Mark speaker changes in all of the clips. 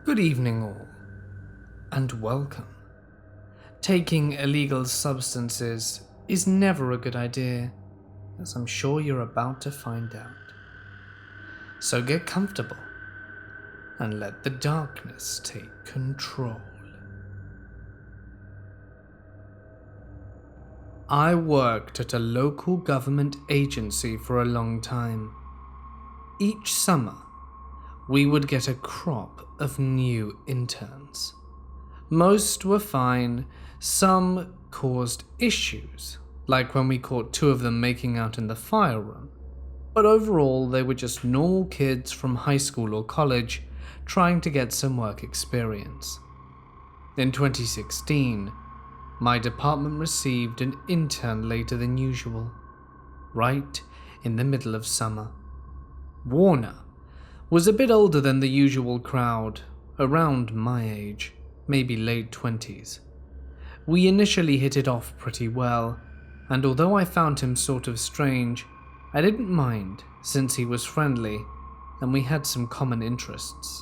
Speaker 1: Good evening all, and welcome. Taking illegal substances is never a good idea, as I'm sure you're about to find out. So get comfortable, and let the darkness take control. I worked at a local government agency for a long time. Each summer, we would get a crop of new interns. Most were fine, some caused issues, like when we caught two of them making out in the fire room. But overall, they were just normal kids from high school or college trying to get some work experience. In 2016, my department received an intern later than usual, right in the middle of summer. Warner was a bit older than the usual crowd, around my age, maybe late 20s. We initially hit it off pretty well, and although I found him sort of strange, I didn't mind since he was friendly and we had some common interests.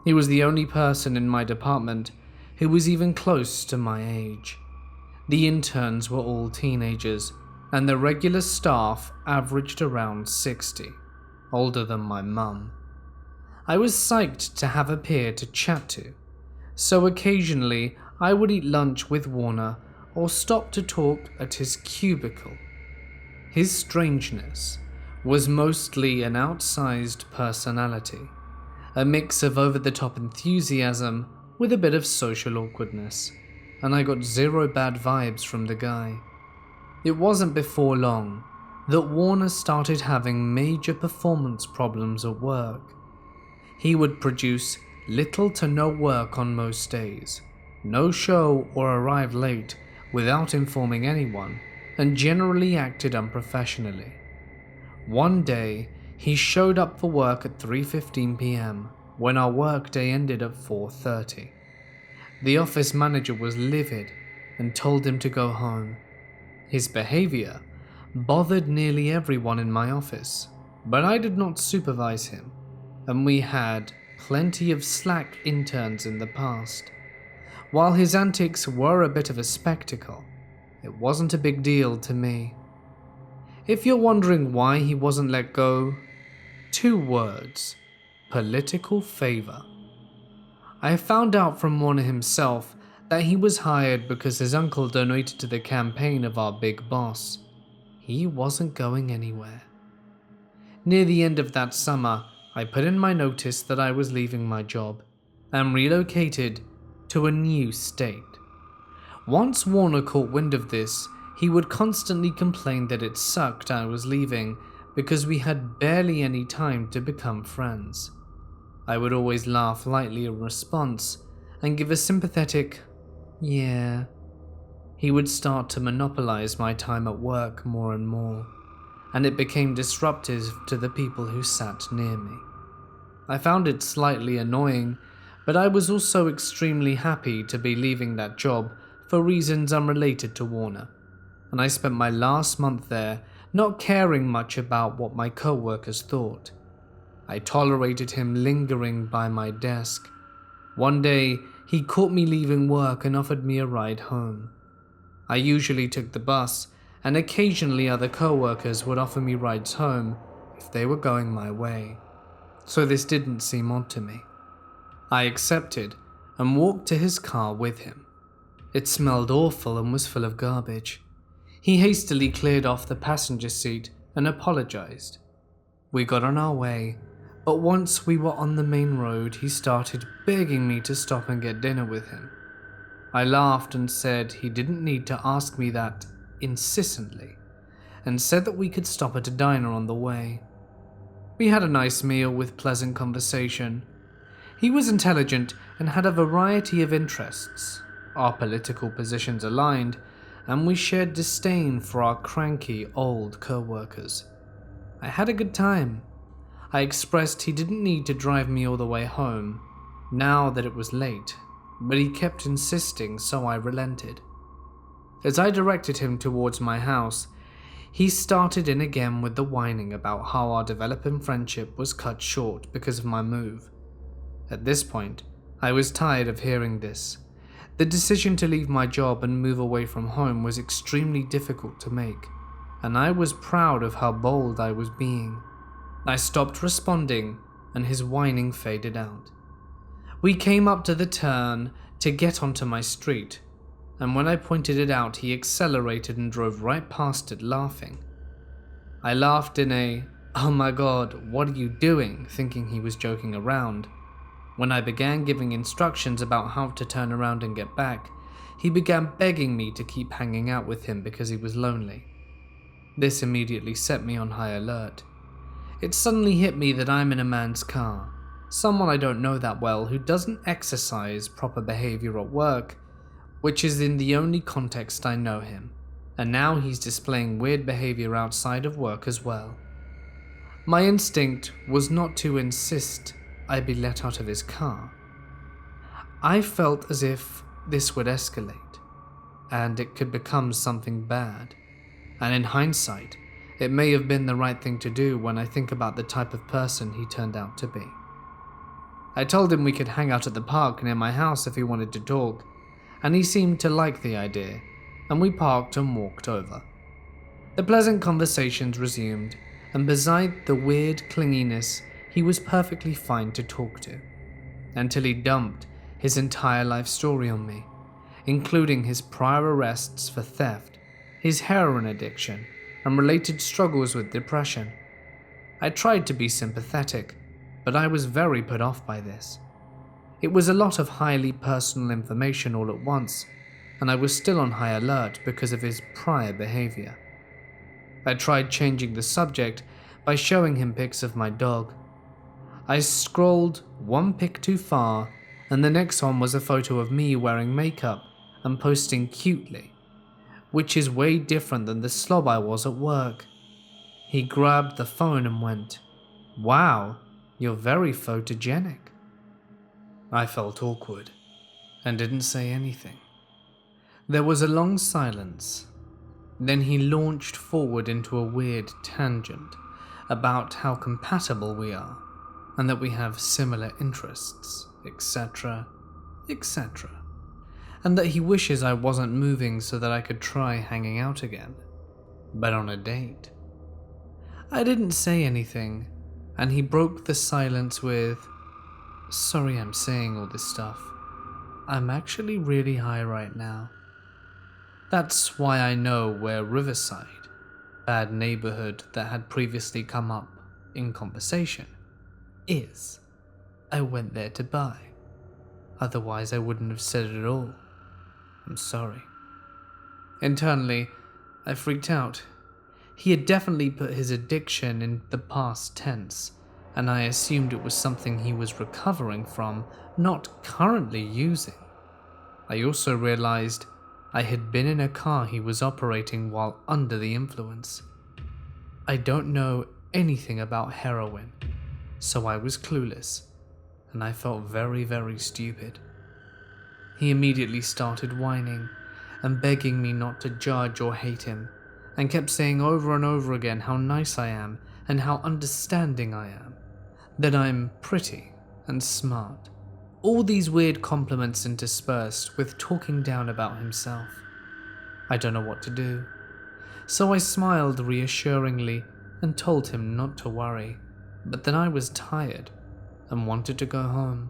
Speaker 1: He was the only person in my department who was even close to my age. The interns were all teenagers, and the regular staff averaged around 60, older than my mum. I was psyched to have a peer to chat to, so occasionally I would eat lunch with Warner or stop to talk at his cubicle. His strangeness was mostly an outsized personality, a mix of over-the-top enthusiasm with a bit of social awkwardness, and I got zero bad vibes from the guy. It wasn't before long that Warner started having major performance problems at work. He would produce little to no work on most days, no show or arrive late without informing anyone, and generally acted unprofessionally. One day, he showed up for work at 3:15 p.m. when our workday ended at 4:30. The office manager was livid and told him to go home. His behavior bothered nearly everyone in my office, but I did not supervise him, and we had plenty of slack interns in the past. While his antics were a bit of a spectacle, it wasn't a big deal to me. If you're wondering why he wasn't let go, 2 words: political favor. I found out from Warner himself that he was hired because his uncle donated to the campaign of our big boss. He wasn't going anywhere. Near the end of that summer, I put in my notice that I was leaving my job and relocated to a new state. Once Warner caught wind of this, he would constantly complain that it sucked I was leaving because we had barely any time to become friends. I would always laugh lightly in response and give a sympathetic, "yeah." He would start to monopolize my time at work more and more, and it became disruptive to the people who sat near me. I found it slightly annoying, but I was also extremely happy to be leaving that job for reasons unrelated to Warner, and I spent my last month there not caring much about what my co-workers thought. I tolerated him lingering by my desk. One day, he caught me leaving work and offered me a ride home. I usually took the bus, and occasionally other co-workers would offer me rides home if they were going my way, so this didn't seem odd to me. I accepted and walked to his car with him. It smelled awful and was full of garbage. He hastily cleared off the passenger seat and apologized. We got on our way, but once we were on the main road, he started begging me to stop and get dinner with him. I laughed and said he didn't need to ask me that insistently, and said that we could stop at a diner on the way. We had a nice meal with pleasant conversation. He was intelligent and had a variety of interests. Our political positions aligned, and we shared disdain for our cranky old co-workers. I had a good time. I expressed he didn't need to drive me all the way home, now that it was late, but he kept insisting, so I relented. As I directed him towards my house, he started in again with the whining about how our developing friendship was cut short because of my move. At this point, I was tired of hearing this. The decision to leave my job and move away from home was extremely difficult to make, and I was proud of how bold I was being. I stopped responding, and his whining faded out. We came up to the turn to get onto my street, and when I pointed it out, he accelerated and drove right past it, laughing. I laughed in a, "Oh my god, what are you doing?" thinking he was joking around. When I began giving instructions about how to turn around and get back, he began begging me to keep hanging out with him because he was lonely. This immediately set me on high alert. It suddenly hit me that I'm in a man's car, someone I don't know that well who doesn't exercise proper behavior at work, which is in the only context I know him, and now he's displaying weird behavior outside of work as well. My instinct was not to insist I be let out of his car. I felt as if this would escalate, and it could become something bad, and in hindsight, it may have been the right thing to do when I think about the type of person he turned out to be. I told him we could hang out at the park near my house if he wanted to talk, and he seemed to like the idea, and we parked and walked over. The pleasant conversations resumed, and beside the weird clinginess, he was perfectly fine to talk to, until he dumped his entire life story on me, including his prior arrests for theft, his heroin addiction, and related struggles with depression. I tried to be sympathetic, but I was very put off by this. It was a lot of highly personal information all at once, and I was still on high alert because of his prior behavior. I tried changing the subject by showing him pics of my dog. I scrolled one pic too far, and the next one was a photo of me wearing makeup and posting cutely, which is way different than the slob I was at work. He grabbed the phone and went, "Wow, you're very photogenic." I felt awkward and didn't say anything. There was a long silence. Then he launched forward into a weird tangent about how compatible we are and that we have similar interests, etc., etc., and that he wishes I wasn't moving so that I could try hanging out again, but on a date. I didn't say anything, and he broke the silence with, "Sorry I'm saying all this stuff. I'm actually really high right now. That's why I know where Riverside, bad neighborhood that had previously come up in conversation, is. I went there to buy. Otherwise I wouldn't have said it at all. I'm sorry." Internally, I freaked out. He had definitely put his addiction in the past tense, and I assumed it was something he was recovering from, not currently using. I also realized I had been in a car he was operating while under the influence. I don't know anything about heroin, so I was clueless, and I felt very, very stupid. He immediately started whining and begging me not to judge or hate him, and kept saying over and over again how nice I am and how understanding I am, that I'm pretty and smart. All these weird compliments interspersed with talking down about himself. I don't know what to do, so I smiled reassuringly and told him not to worry, but that I was tired and wanted to go home.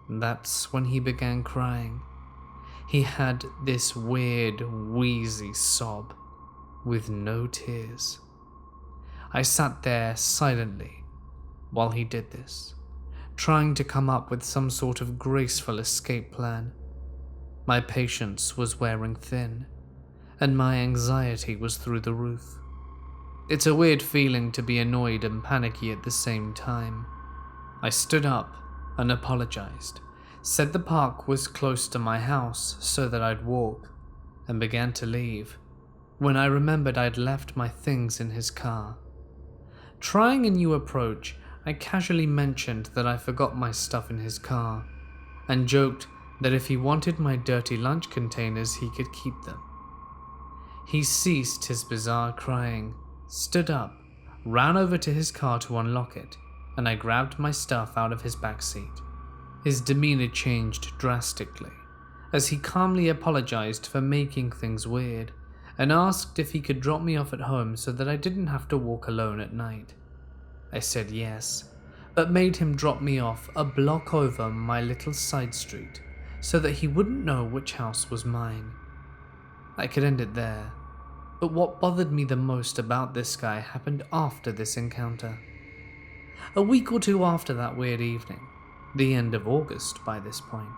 Speaker 1: That's when he began crying. He had this weird, wheezy sob with no tears. I sat there silently while he did this, trying to come up with some sort of graceful escape plan. My patience was wearing thin, and my anxiety was through the roof. It's a weird feeling to be annoyed and panicky at the same time. I stood up and apologized, said the park was close to my house so that I'd walk, and began to leave, when I remembered I'd left my things in his car. Trying a new approach, I casually mentioned that I forgot my stuff in his car, and joked that if he wanted my dirty lunch containers, he could keep them. He ceased his bizarre crying, stood up, ran over to his car to unlock it, and I grabbed my stuff out of his back seat. His demeanor changed drastically, as he calmly apologized for making things weird, and asked if he could drop me off at home so that I didn't have to walk alone at night. I said yes, but made him drop me off a block over my little side street so that he wouldn't know which house was mine. I could end it there, but what bothered me the most about this guy happened after this encounter. A week or two after that weird evening, the end of August by this point,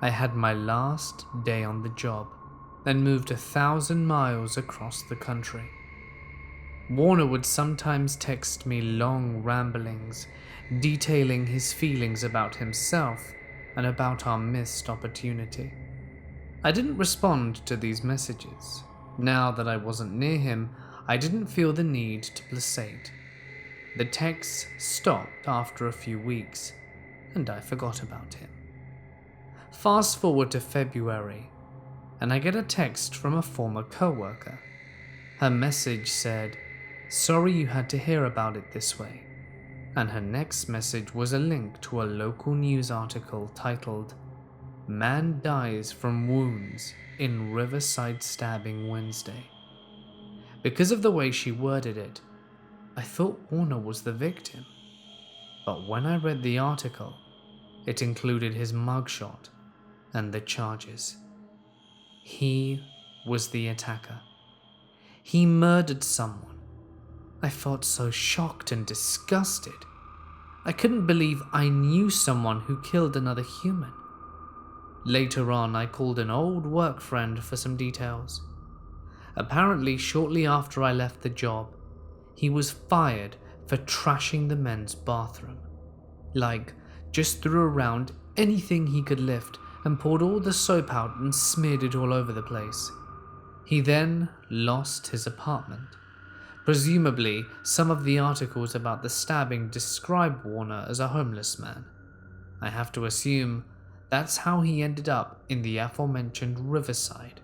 Speaker 1: I had my last day on the job and moved 1,000 miles across the country. Warner would sometimes text me long ramblings, detailing his feelings about himself and about our missed opportunity. I didn't respond to these messages. Now that I wasn't near him, I didn't feel the need to placate. The texts stopped after a few weeks, and I forgot about him. Fast forward to February, and I get a text from a former coworker. Her message said, "Sorry you had to hear about it this way," and her next message was a link to a local news article titled, "Man Dies from Wounds in Riverside Stabbing Wednesday." Because of the way she worded it, I thought Warner was the victim. But when I read the article, it included his mugshot and the charges. He was the attacker. He murdered someone. I felt so shocked and disgusted. I couldn't believe I knew someone who killed another human. Later on, I called an old work friend for some details. Apparently, shortly after I left the job, he was fired for trashing the men's bathroom. Just threw around anything he could lift and poured all the soap out and smeared it all over the place. He then lost his apartment. Presumably, some of the articles about the stabbing describe Warner as a homeless man. I have to assume that's how he ended up in the aforementioned Riverside.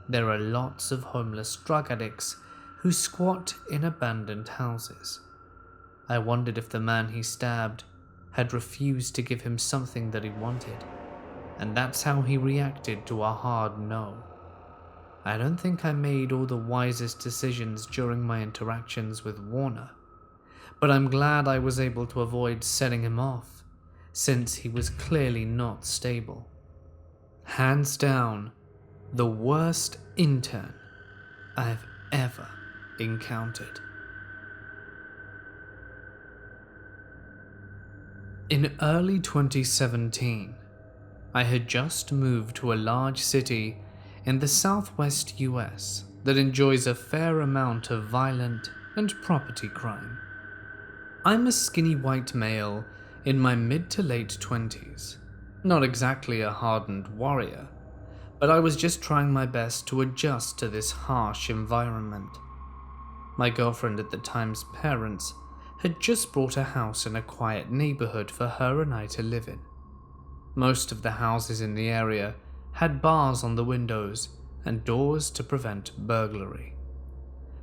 Speaker 1: There are lots of homeless drug addicts who squat in abandoned houses. I wondered if the man he stabbed had refused to give him something that he wanted, and that's how he reacted to a hard no. I don't think I made all the wisest decisions during my interactions with Warner, but I'm glad I was able to avoid setting him off, since he was clearly not stable. Hands down, the worst intern I've ever encountered. In early 2017, I had just moved to a large city in the southwest US that enjoys a fair amount of violent and property crime. I'm a skinny white male in my mid to late 20s, not exactly a hardened warrior, but I was just trying my best to adjust to this harsh environment. My girlfriend at the time's parents had just bought a house in a quiet neighborhood for her and I to live in. Most of the houses in the area had bars on the windows and doors to prevent burglary.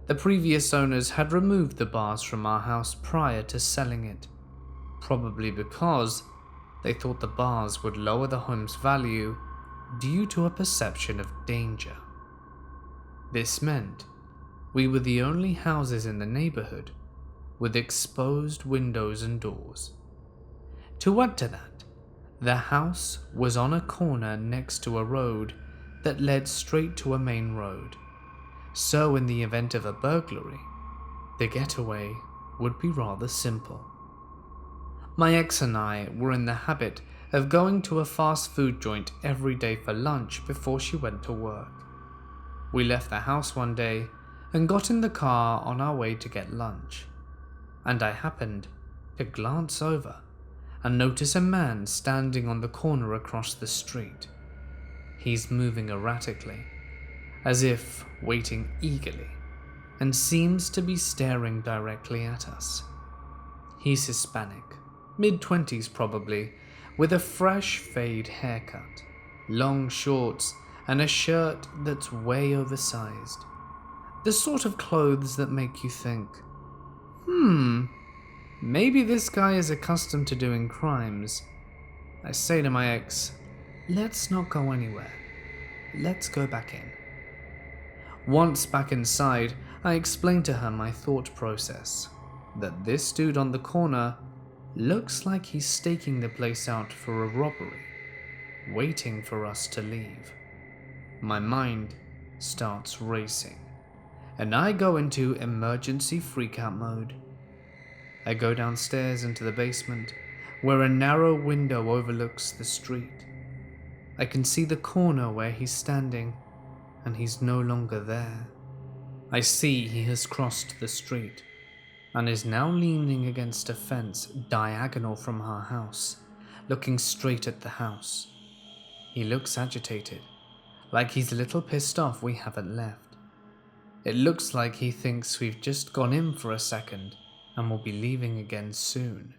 Speaker 1: The previous owners had removed the bars from our house prior to selling it, probably because they thought the bars would lower the home's value due to a perception of danger. This meant we were the only houses in the neighborhood with exposed windows and doors. To add to that, the house was on a corner next to a road that led straight to a main road, so in the event of a burglary, the getaway would be rather simple. My ex and I were in the habit of going to a fast food joint every day for lunch before she went to work. We left the house one day and got in the car on our way to get lunch, and I happened to glance over and notice a man standing on the corner across the street. He's moving erratically, as if waiting eagerly, and seems to be staring directly at us. He's Hispanic, mid-20s probably, with a fresh fade haircut, long shorts, and a shirt that's way oversized. The sort of clothes that make you think, maybe this guy is accustomed to doing crimes, I say to my ex, let's not go anywhere. Let's go back in. Once back inside, I explained to her my thought process, that this dude on the corner looks like he's staking the place out for a robbery, waiting for us to leave. My mind starts racing, and I go into emergency freakout mode. I go downstairs into the basement, where a narrow window overlooks the street. I can see the corner where he's standing, and he's no longer there. I see he has crossed the street, and is now leaning against a fence diagonal from our house, looking straight at the house. He looks agitated, like he's a little pissed off we haven't left. It looks like he thinks we've just gone in for a second and will be leaving again soon,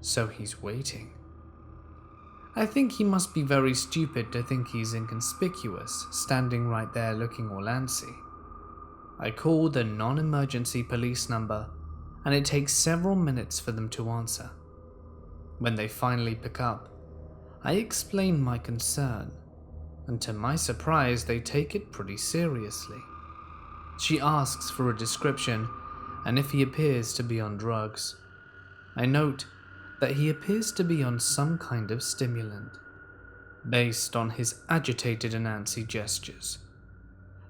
Speaker 1: so he's waiting. I think he must be very stupid to think he's inconspicuous, standing right there looking all antsy. I call the non-emergency police number, and it takes several minutes for them to answer. When they finally pick up, I explain my concern, and to my surprise they take it pretty seriously. She asks for a description and if he appears to be on drugs. I note that he appears to be on some kind of stimulant, based on his agitated and antsy gestures.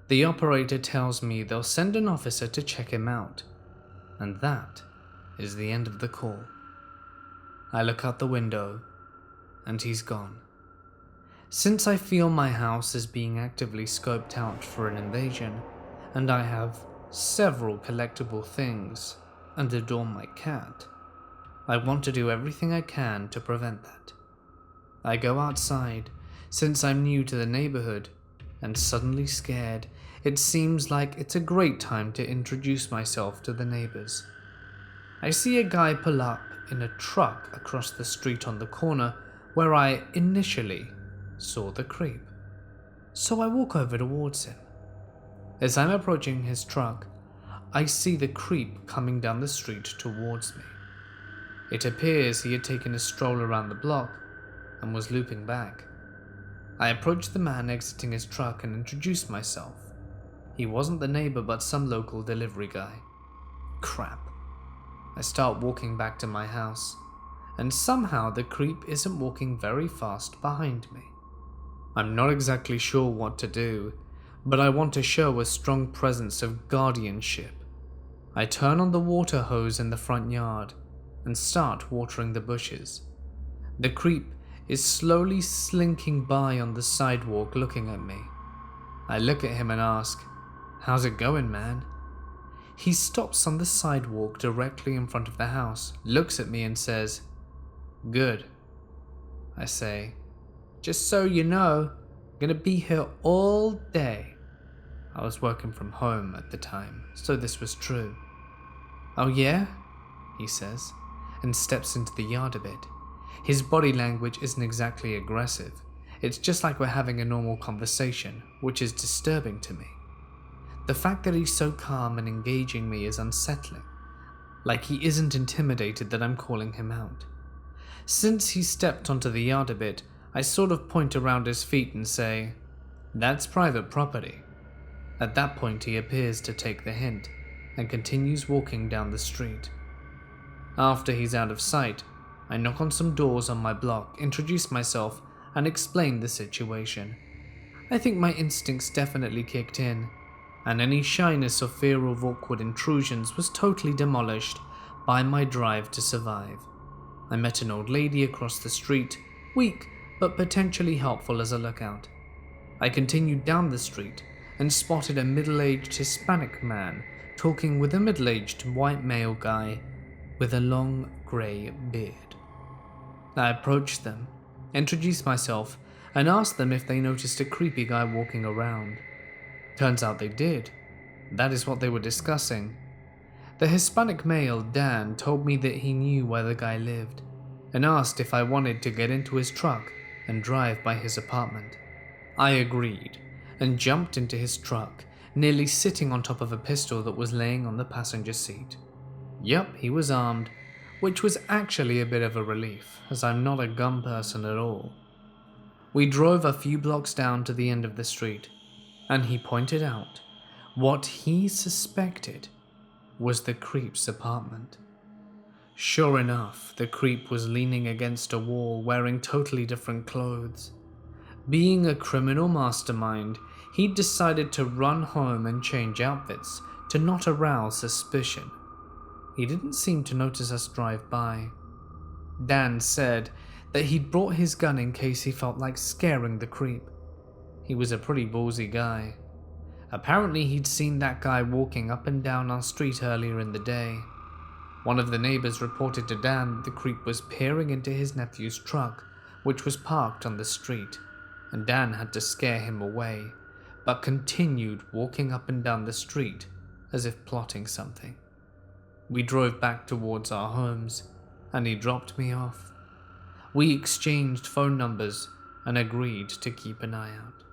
Speaker 1: The operator tells me they'll send an officer to check him out, and that is the end of the call. I look out the window, and he's gone. Since I feel my house is being actively scoped out for an invasion, and I have several collectible things and adore my cat, I want to do everything I can to prevent that. I go outside, since I'm new to the neighborhood, and suddenly scared, it seems like it's a great time to introduce myself to the neighbors. I see a guy pull up in a truck across the street on the corner where I initially saw the creep, so I walk over towards him. As I'm approaching his truck, I see the creep coming down the street towards me. It appears he had taken a stroll around the block and was looping back. I approached the man exiting his truck and introduced myself. He wasn't the neighbor but some local delivery guy. Crap. I start walking back to my house, and somehow the creep isn't walking very fast behind me. I'm not exactly sure what to do, but I want to show a strong presence of guardianship. I turn on the water hose in the front yard and start watering the bushes. The creep is slowly slinking by on the sidewalk looking at me. I look at him and ask, "How's it going, man?" He stops on the sidewalk directly in front of the house, looks at me and says, "Good." I say, "Just so you know, I'm gonna be here all day." I was working from home at the time, so this was true. "Oh yeah?" he says, and steps into the yard a bit. His body language isn't exactly aggressive. It's just like we're having a normal conversation, which is disturbing to me. The fact that he's so calm and engaging me is unsettling, like he isn't intimidated that I'm calling him out. Since he stepped onto the yard a bit, I sort of point around his feet and say, "That's private property." At that point he appears to take the hint and continues walking down the street. After he's out of sight, I knock on some doors on my block, introduce myself, and explain the situation. I think my instincts definitely kicked in, and any shyness or fear of awkward intrusions was totally demolished by my drive to survive. I met an old lady across the street, weak but potentially helpful as a lookout. I continued down the street and spotted a middle-aged Hispanic man talking with a middle-aged white male guy with a long grey beard. I approached them, introduced myself, and asked them if they noticed a creepy guy walking around. Turns out they did. That is what they were discussing. The Hispanic male, Dan, told me that he knew where the guy lived, and asked if I wanted to get into his truck and drive by his apartment. I agreed, and jumped into his truck, nearly sitting on top of a pistol that was laying on the passenger seat. Yup, he was armed, which was actually a bit of a relief, as I'm not a gun person at all. We drove a few blocks down to the end of the street, and he pointed out what he suspected was the creep's apartment. Sure enough, the creep was leaning against a wall wearing totally different clothes. Being a criminal mastermind, he'd decided to run home and change outfits to not arouse suspicion. He didn't seem to notice us drive by. Dan said that he'd brought his gun in case he felt like scaring the creep. He was a pretty ballsy guy. Apparently he'd seen that guy walking up and down our street earlier in the day. One of the neighbors reported to Dan that the creep was peering into his nephew's truck, which was parked on the street, and Dan had to scare him away, but continued walking up and down the street as if plotting something. We drove back towards our homes, and he dropped me off. We exchanged phone numbers and agreed to keep an eye out.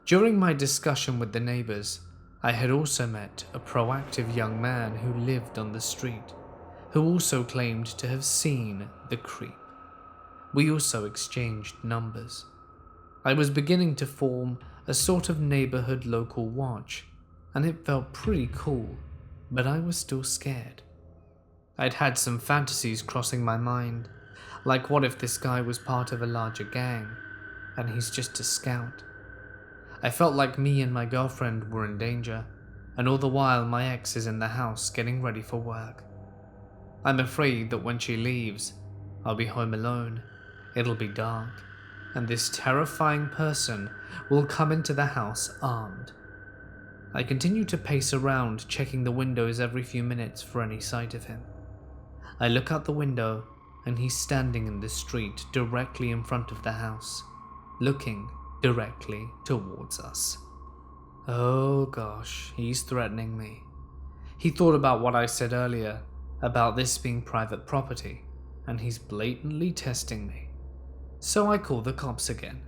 Speaker 1: During my discussion with the neighbors, I had also met a proactive young man who lived on the street, who also claimed to have seen the creep. We also exchanged numbers. I was beginning to form a sort of neighborhood local watch, and it felt pretty cool, but I was still scared. I'd had some fantasies crossing my mind, like what if this guy was part of a larger gang, and he's just a scout. I felt like me and my girlfriend were in danger, and all the while my ex is in the house getting ready for work. I'm afraid that when she leaves, I'll be home alone, it'll be dark, and this terrifying person will come into the house armed. I continue to pace around, checking the windows every few minutes for any sight of him. I look out the window, and he's standing in the street directly in front of the house, looking directly towards us. Oh gosh, he's threatening me. He thought about what I said earlier, about this being private property, and he's blatantly testing me. So I call the cops again,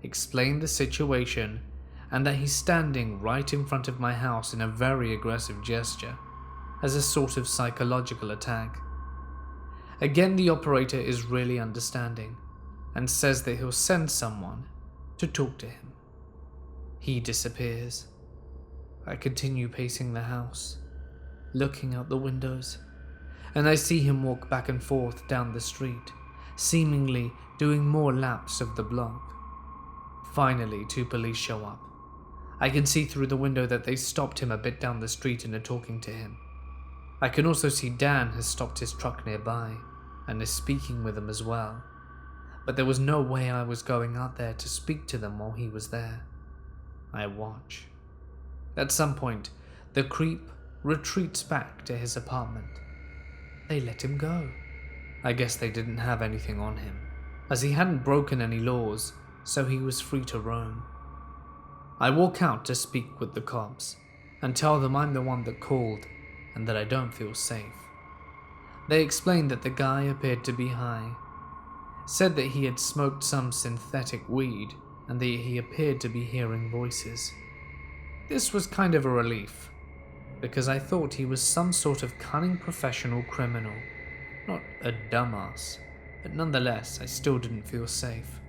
Speaker 1: explain the situation, and that he's standing right in front of my house in a very aggressive gesture, as a sort of psychological attack. Again, the operator is really understanding, and says that he'll send someone to talk to him. He disappears. I continue pacing the house, looking out the windows, and I see him walk back and forth down the street, seemingly doing more laps of the block. Finally, 2 police show up. I can see through the window that they stopped him a bit down the street and are talking to him. I can also see Dan has stopped his truck nearby and is speaking with him as well. But there was no way I was going out there to speak to them while he was there. I watch. At some point, the creep retreats back to his apartment. They let him go. I guess they didn't have anything on him, as he hadn't broken any laws, so he was free to roam. I walk out to speak with the cops and tell them I'm the one that called and that I don't feel safe. They explained that the guy appeared to be high, said that he had smoked some synthetic weed and that he appeared to be hearing voices. This was kind of a relief, because I thought he was some sort of cunning professional criminal, not a dumbass, but nonetheless I still didn't feel safe.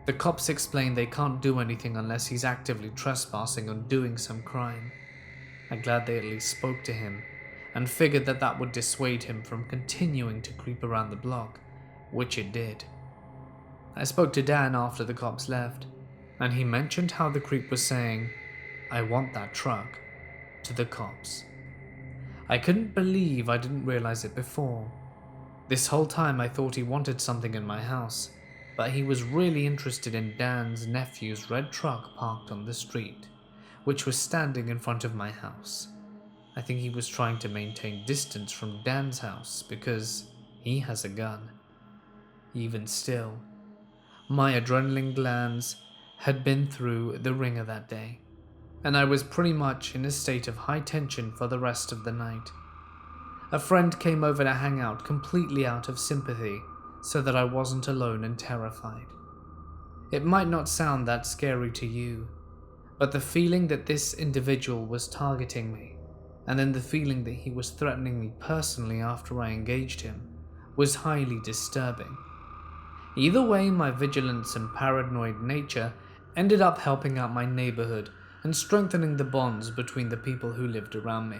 Speaker 1: The cops explained they can't do anything unless he's actively trespassing or doing some crime. I'm glad they at least spoke to him, and figured that that would dissuade him from continuing to creep around the block, which it did. I spoke to Dan after the cops left, and he mentioned how the creep was saying, "I want that truck," to the cops. I couldn't believe I didn't realize it before. This whole time I thought he wanted something in my house, but he was really interested in Dan's nephew's red truck parked on the street, which was standing in front of my house. I think he was trying to maintain distance from Dan's house because he has a gun. Even still, my adrenaline glands had been through the ringer that day, and I was pretty much in a state of high tension for the rest of the night. A friend came over to hang out completely out of sympathy so that I wasn't alone and terrified. It might not sound that scary to you, but the feeling that this individual was targeting me and then the feeling that he was threatening me personally after I engaged him was highly disturbing. Either way, my vigilance and paranoid nature ended up helping out my neighborhood and strengthening the bonds between the people who lived around me.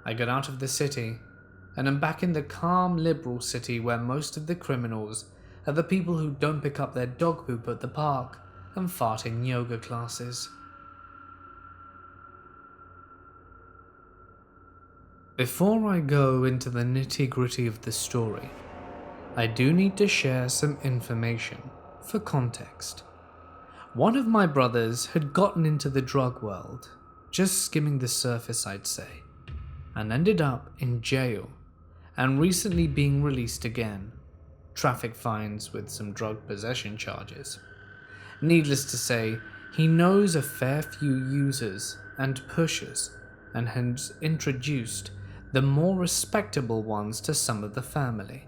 Speaker 1: I got out of the city and am back in the calm, liberal city where most of the criminals are the people who don't pick up their dog poop at the park and fart in yoga classes. Before I go into the nitty-gritty of the story, I do need to share some information for context. One of my brothers had gotten into the drug world, just skimming the surface I'd say, and ended up in jail and recently being released again, traffic fines with some drug possession charges. Needless to say, he knows a fair few users and pushers and has introduced the more respectable ones to some of the family.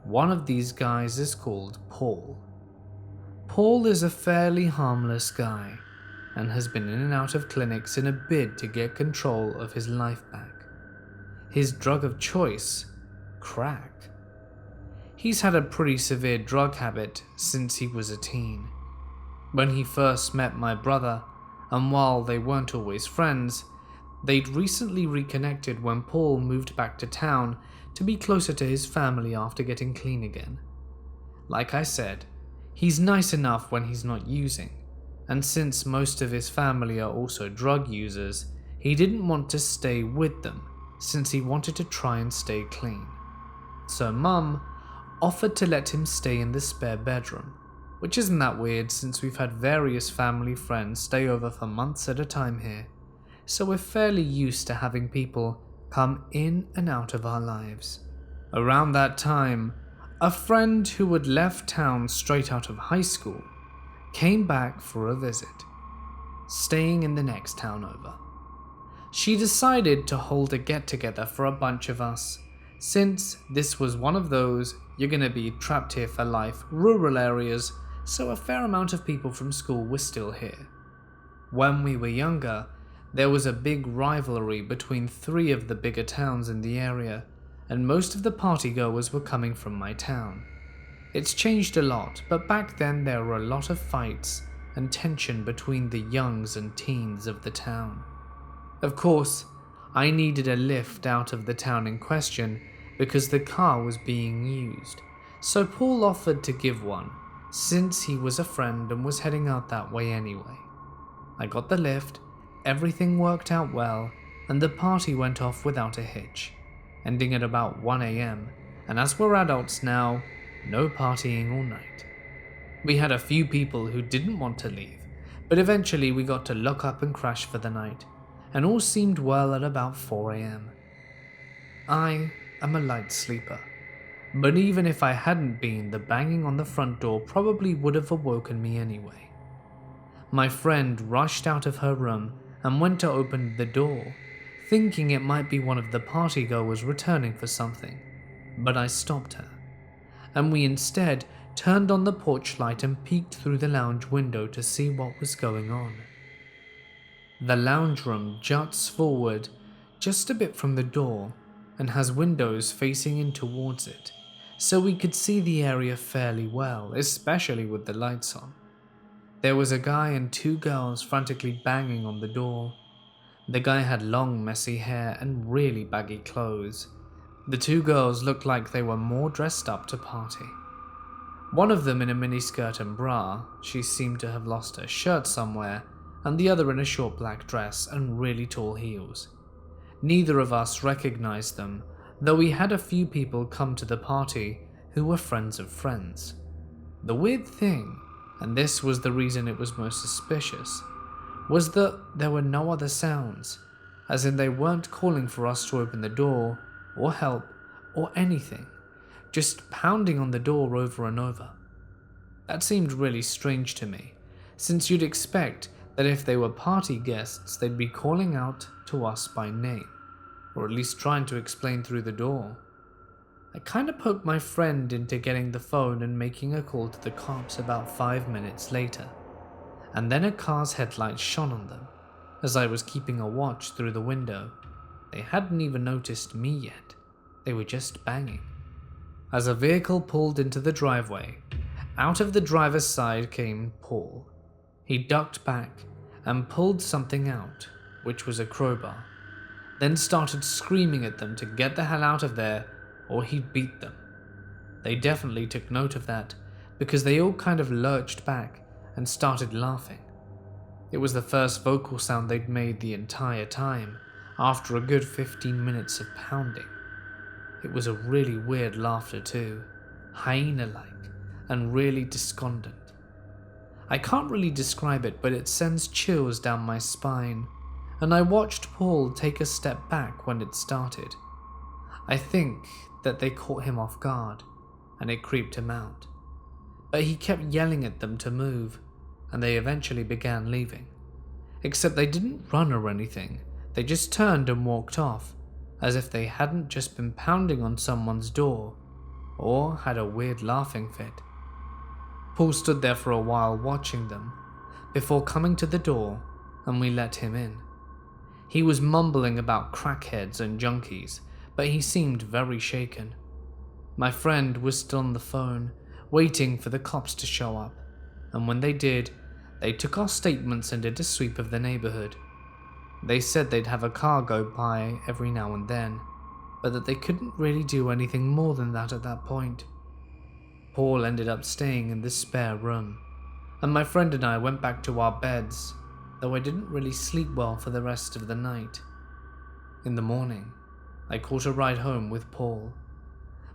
Speaker 1: One of these guys is called Paul. Paul is a fairly harmless guy and has been in and out of clinics in a bid to get control of his life back. His drug of choice, crack. He's had a pretty severe drug habit since he was a teen. When he first met my brother, and while they weren't always friends, they'd recently reconnected when Paul moved back to town to be closer to his family after getting clean again. Like I said, he's nice enough when he's not using, and since most of his family are also drug users, he didn't want to stay with them since he wanted to try and stay clean. So Mum offered to let him stay in the spare bedroom, which isn't that weird since we've had various family friends stay over for months at a time here, so we're fairly used to having people come in and out of our lives. Around that time, a friend who had left town straight out of high school came back for a visit, staying in the next town over. She decided to hold a get-together for a bunch of us, since this was one of those you're gonna be trapped here for life rural areas, so a fair amount of people from school were still here. When we were younger, there was a big rivalry between 3 of the bigger towns in the area, and most of the partygoers were coming from my town. It's changed a lot, but back then there were a lot of fights and tension between the youngs and teens of the town. Of course, I needed a lift out of the town in question because the car was being used, so Paul offered to give one, since he was a friend and was heading out that way anyway. I got the lift, everything worked out well, and the party went off without a hitch, ending at about 1 AM, and as we're adults now, no partying all night. We had a few people who didn't want to leave, but eventually we got to lock up and crash for the night, and all seemed well at about 4 AM. I am a light sleeper, but even if I hadn't been, the banging on the front door probably would have awoken me anyway. My friend rushed out of her room and went to open the door, thinking it might be one of the partygoers returning for something, but I stopped her, and we instead turned on the porch light and peeked through the lounge window to see what was going on. The lounge room juts forward just a bit from the door and has windows facing in towards it, so we could see the area fairly well, especially with the lights on. There was a guy and 2 girls frantically banging on the door. The guy had long, messy hair and really baggy clothes. The 2 girls looked like they were more dressed up to party. One of them in a miniskirt and bra, she seemed to have lost her shirt somewhere, and the other in a short black dress and really tall heels. Neither of us recognized them, though we had a few people come to the party who were friends of friends. The weird thing, and this was the reason it was most suspicious, was that there were no other sounds, as in they weren't calling for us to open the door, or help, or anything, just pounding on the door over and over. That seemed really strange to me, since you'd expect that if they were party guests, they'd be calling out to us by name, or at least trying to explain through the door. I kinda poked my friend into getting the phone and making a call to the cops about 5 minutes later, and then a car's headlights shone on them, as I was keeping a watch through the window, They hadn't even noticed me yet. They were just banging. As a vehicle pulled into the driveway, out of the driver's side came Paul. He ducked back and pulled something out, which was a crowbar, then started screaming at them to get the hell out of there or he'd beat them. They definitely took note of that because they all kind of lurched back and started laughing. It was the first vocal sound they'd made the entire time after a good 15 minutes of pounding. It was a really weird laughter too, hyena-like and really despondent. I can't really describe it, but it sends chills down my spine, and I watched Paul take a step back when it started. I think that they caught him off guard, and it creeped him out. But he kept yelling at them to move, and they eventually began leaving. Except they didn't run or anything, they just turned and walked off, as if they hadn't just been pounding on someone's door, or had a weird laughing fit. Paul stood there for a while watching them, before coming to the door, and we let him in. He was mumbling about crackheads and junkies, but he seemed very shaken. My friend was still on the phone, waiting for the cops to show up, and when they did, they took our statements and did a sweep of the neighborhood. They said they'd have a car go by every now and then, but that they couldn't really do anything more than that at that point. Paul ended up staying in the spare room, and my friend and I went back to our beds, though I didn't really sleep well for the rest of the night. In the morning, I caught a ride home with Paul,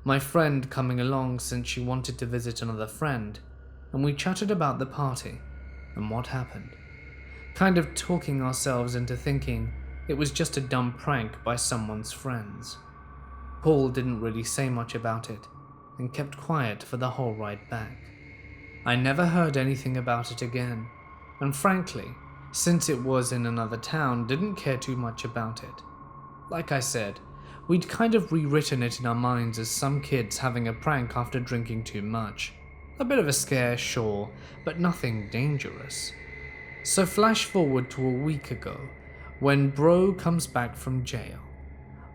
Speaker 1: my friend coming along since she wanted to visit another friend, and we chatted about the party and what happened, kind of talking ourselves into thinking it was just a dumb prank by someone's friends. Paul didn't really say much about it and kept quiet for the whole ride back. I never heard anything about it again, and frankly, since it was in another town, didn't care too much about it. Like I said, we'd kind of rewritten it in our minds as some kids having a prank after drinking too much. A bit of a scare, sure, but nothing dangerous. So flash forward to a week ago, when Bro comes back from jail.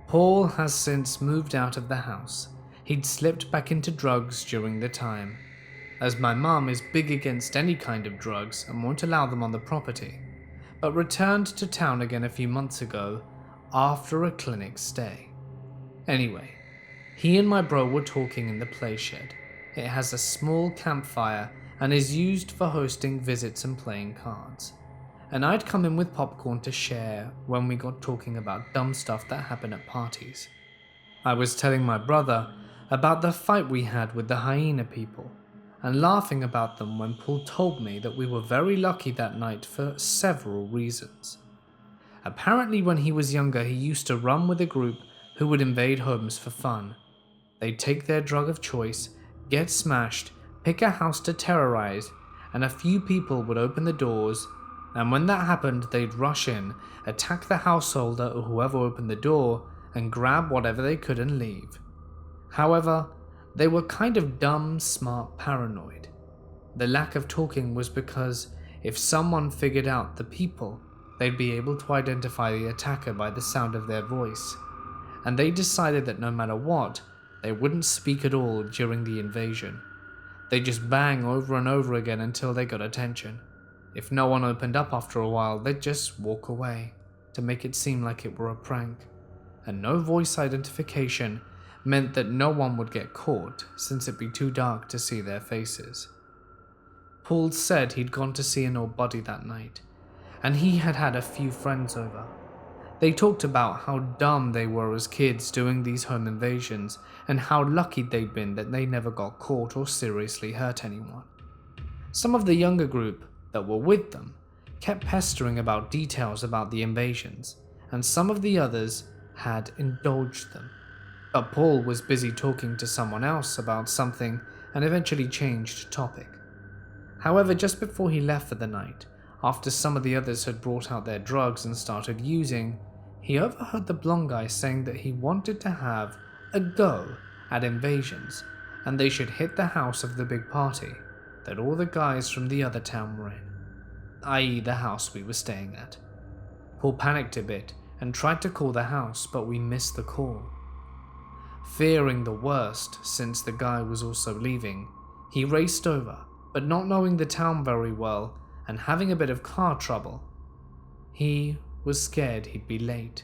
Speaker 1: Paul has since moved out of the house. He'd slipped back into drugs during the time, as my mum is big against any kind of drugs and won't allow them on the property, but returned to town again a few months ago after a clinic stay. Anyway, he and my bro were talking in the play shed. It has a small campfire and is used for hosting visits and playing cards. And I'd come in with popcorn to share when we got talking about dumb stuff that happened at parties. I was telling my brother about the fight we had with the hyena people, and laughing about them when Paul told me that we were very lucky that night for several reasons. Apparently when he was younger he used to run with a group who would invade homes for fun. They'd take their drug of choice, get smashed, pick a house to terrorize, and a few people would open the doors, and when that happened they'd rush in, attack the householder or whoever opened the door, and grab whatever they could and leave. However, they were kind of dumb, smart, paranoid. The lack of talking was because if someone figured out the people, they'd be able to identify the attacker by the sound of their voice, and they decided that no matter what, they wouldn't speak at all during the invasion. They'd just bang over and over again until they got attention. If no one opened up after a while, they'd just walk away to make it seem like it were a prank. And no voice identification meant that no one would get caught since it'd be too dark to see their faces. Paul said he'd gone to see an old buddy that night, and he had had a few friends over. They talked about how dumb they were as kids doing these home invasions and how lucky they'd been that they never got caught or seriously hurt anyone. Some of the younger group that were with them kept pestering about details about the invasions, and some of the others had indulged them. But Paul was busy talking to someone else about something and eventually changed topic. However, just before he left for the night, after some of the others had brought out their drugs and started using, he overheard the blonde guy saying that he wanted to have a go at invasions and they should hit the house of the big party that all the guys from the other town were in, i.e. the house we were staying at. Paul panicked a bit and tried to call the house, but we missed the call. Fearing the worst, since the guy was also leaving, he raced over, but not knowing the town very well and having a bit of car trouble, he was scared he'd be late.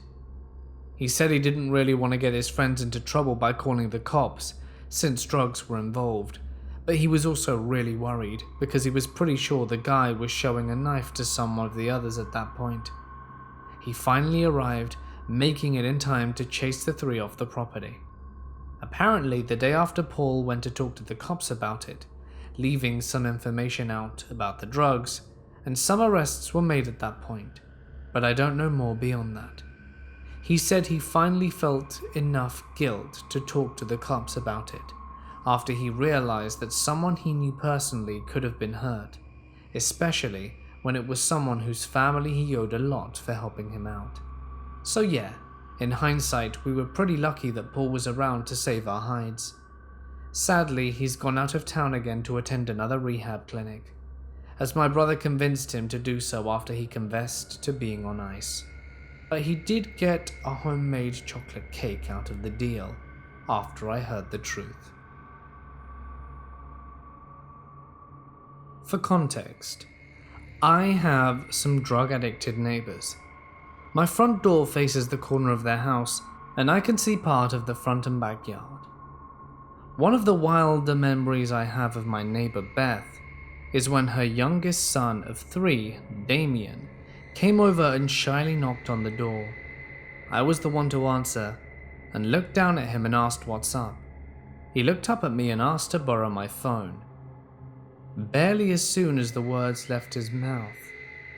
Speaker 1: He said he didn't really want to get his friends into trouble by calling the cops, since drugs were involved, but he was also really worried because he was pretty sure the guy was showing a knife to some of the others at that point. He finally arrived, making it in time to chase the three off the property. Apparently, the day after Paul went to talk to the cops about it, leaving some information out about the drugs, and some arrests were made at that point, but I don't know more beyond that. He said he finally felt enough guilt to talk to the cops about it, after he realized that someone he knew personally could have been hurt, especially when it was someone whose family he owed a lot for helping him out. So yeah, in hindsight, we were pretty lucky that Paul was around to save our hides. Sadly, he's gone out of town again to attend another rehab clinic, as my brother convinced him to do so after he confessed to being on ice. But he did get a homemade chocolate cake out of the deal after I heard the truth. For context, I have some drug-addicted neighbors. My front door faces the corner of their house, and I can see part of the front and backyard. One of the wilder memories I have of my neighbor Beth is when her youngest son of 3, Damien, came over and shyly knocked on the door. I was the one to answer, and looked down at him and asked what's up. He looked up at me and asked to borrow my phone. Barely as soon as the words left his mouth,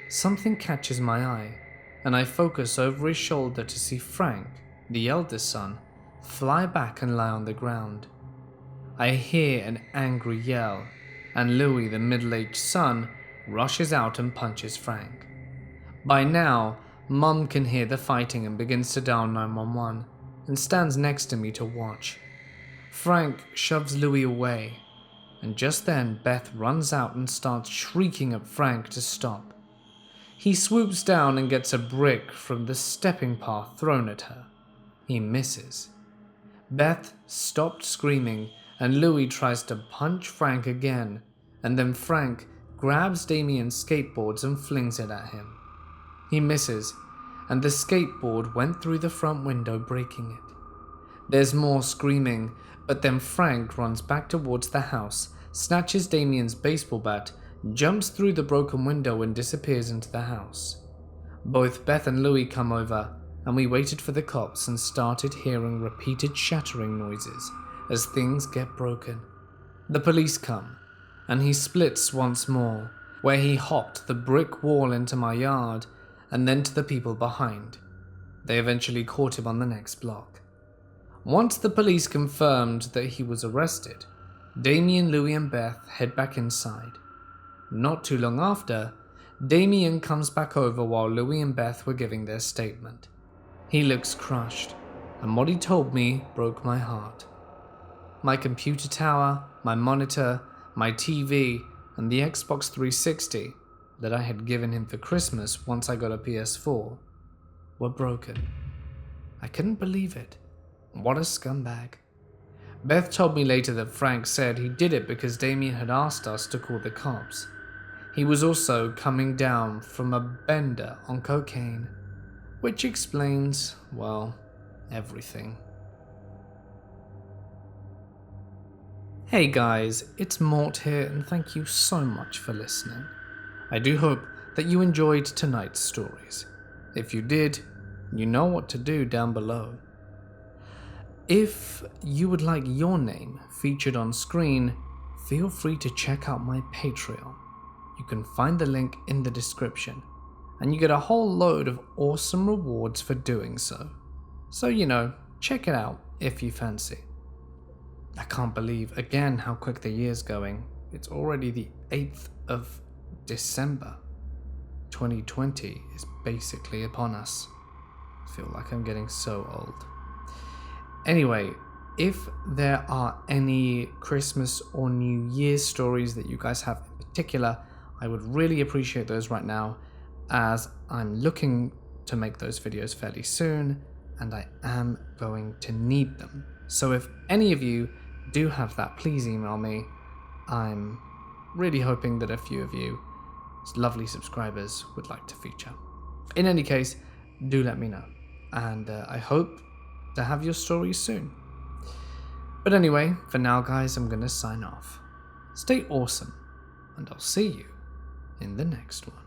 Speaker 1: something catches my eye, and I focus over his shoulder to see Frank, the eldest son, fly back and lie on the ground. I hear an angry yell, and Louis, the middle-aged son, rushes out and punches Frank. By now, Mum can hear the fighting and begins to dial 911 and stands next to me to watch. Frank shoves Louis away, and just then Beth runs out and starts shrieking at Frank to stop. He swoops down and gets a brick from the stepping path thrown at her. He misses. Beth stopped screaming, and Louis tries to punch Frank again, and then Frank grabs Damien's skateboards and flings it at him. He misses, and the skateboard went through the front window, breaking it. There's more screaming, but then Frank runs back towards the house, snatches Damien's baseball bat, jumps through the broken window and disappears into the house. Both Beth and Louis come over, and we waited for the cops and started hearing repeated shattering noises as things get broken. The police come, and he splits once more, where he hopped the brick wall into my yard and then to the people behind. They eventually caught him on the next block. Once the police confirmed that he was arrested, Damien, Louis, and Beth head back inside. Not too long after, Damien comes back over while Louis and Beth were giving their statement. He looks crushed, and what he told me broke my heart. My computer tower, my monitor, my TV, and the Xbox 360 that I had given him for Christmas once I got a PS4 were broken. I couldn't believe it. What a scumbag. Beth told me later that Frank said he did it because Damien had asked us to call the cops. He was also coming down from a bender on cocaine, which explains, well, everything. Hey guys, it's Mort here, and thank you so much for listening. I do hope that you enjoyed tonight's stories. If you did, you know what to do down below. If you would like your name featured on screen, feel free to check out my Patreon. You can find the link in the description, and you get a whole load of awesome rewards for doing so. So, check it out if you fancy. I can't believe, again, how quick the year's going. It's already the 8th of December. 2020 is basically upon us. I feel like I'm getting so old. Anyway, if there are any Christmas or New Year's stories that you guys have in particular, I would really appreciate those right now, as I'm looking to make those videos fairly soon, and I am going to need them. So if any of you do have that, please email me. I'm really hoping that a few of you lovely subscribers would like to feature. In any case, do let me know, and I hope to have your stories soon. But anyway, for now guys, I'm going to sign off. Stay awesome, and I'll see you in the next one.